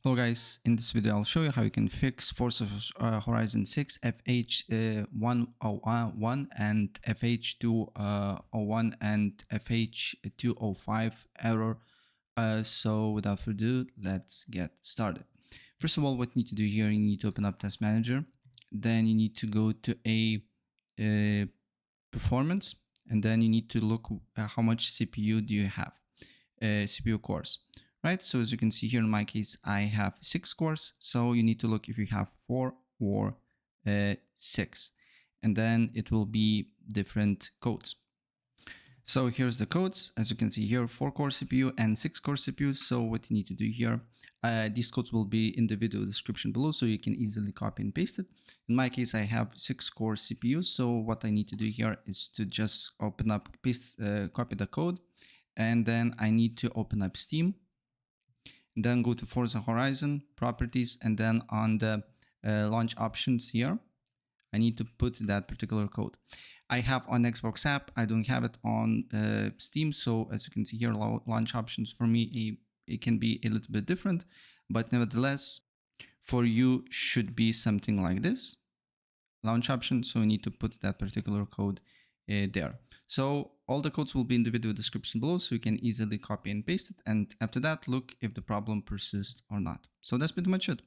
Hello guys, in this video I'll show you how you can fix Forza Horizon 6 FH101 and FH201 and FH205 error. So without further ado, let's get started. First of all, what you need to do here, you need to open up Task Manager. Then you need to go to a performance, and then you need to look how much CPU do you have, CPU cores. Right, so as you can see here in my case, I have 6 cores. So you need to look if you have 4 or 6, and then it will be different codes. So here's the codes. As you can see here, 4 core CPU and 6 core CPU. So what you need to do here, these codes will be in the video description below, so you can easily copy and paste it. In my case, I have 6 core CPU. So what I need to do here is to just open up, paste, copy the code, and then I need to open up Steam. Then go to Forza Horizon properties, and then on the launch options here, I need to put that particular code. I have on Xbox app, I don't have it on Steam. So as you can see here, launch options for me, it can be a little bit different, but nevertheless, for you should be something like this, launch option. So we need to put that particular code there. So all the codes will be in the video description below, so you can easily copy and paste it. And after that, look if the problem persists or not. So that's pretty much it.